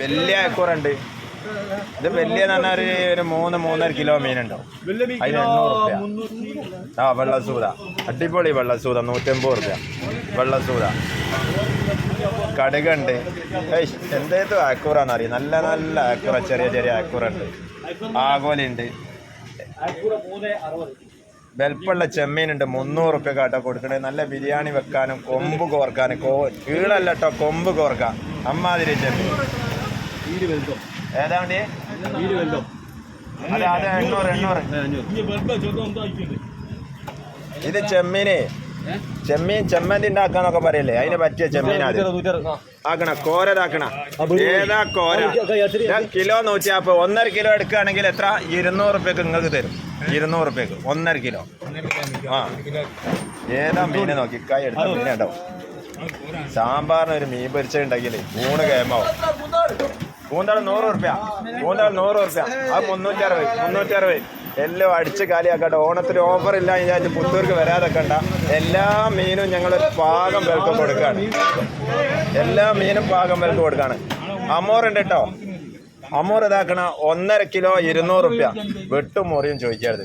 വലിയ അയക്കൂറുണ്ട്. ഇത് വലിയെന്ന് പറഞ്ഞാൽ ഒരു 3-3.5 കിലോ മീനുണ്ടാവും. അതിന് 800 റുപ്യ. ആ വെള്ളസൂത, അടിപൊളി വെള്ളസൂത 150 റുപ്യ. വെള്ളസൂത കടുകുണ്ട്. എന്തേത് അയക്കൂറാന്നറിയാം. നല്ല നല്ല അയക്കൂറ, ചെറിയ ചെറിയ അയക്കൂറുണ്ട്. ആഗോലുണ്ട്. വെൽപ്പുള്ള ചെമ്മീനുണ്ട്. 300 റുപ്യ കാട്ടോ കൊടുക്കണേ. നല്ല ബിരിയാണി വെക്കാനും കൊമ്പ് കോർക്കാനും. കീഴല്ല കേട്ടോ, കൊമ്പ് കോർക്കാം. അമ്മാതിരി ചെമ്മീൻ. ഏതാ വേണ്ടി? അതെ അതെ, 800. ഇത് ചെമ്മീന്, ചെമ്മന്തി ഉണ്ടാക്കാന്നൊക്കെ പറയല്ലേ, അതിന് പറ്റിയ ചെമ്മീൻ ആക്കണ. കോരതാക്കണ. ഏതാ കോര? കിലോ 150. 1.5 കിലോ എടുക്കുകയാണെങ്കിൽ എത്ര? 200 റുപ്യക്ക് നിങ്ങൾക്ക് തരും. 200 റുപ്യക്ക് 1.5 കിലോ. ആ, ഏതാ മീനെ നോക്കി കൈ എടുത്ത മീനെ ഉണ്ടാവും. സാമ്പാറിന് ഒരു മീൻ പൊരിച്ചുണ്ടെങ്കിൽ 3 കേമാവും. കൂന്താളം 100 റുപ്യ. കൂന്താളം 100 റുപ്യ. അത് 360. എല്ലാം അടിച്ച് കാലിയാക്കട്ടെ. ഓണത്തിന് ഓഫർ ഇല്ല വിചാരിച്ച് പുത്തൂർക്ക് വരാതെക്കണ്ട. എല്ലാ മീനും ഞങ്ങൾ പാകം വിലക്ക് കൊടുക്കുകയാണ്. എല്ലാ മീനും പാകം വിലക്ക് കൊടുക്കുകയാണ്. അമോറുണ്ട് കേട്ടോ. അമൂർ ഇതാക്കണ 1.5 കിലോ 200 റുപ്യ. വെട്ടും മുറിയും ചോദിക്കരുത്.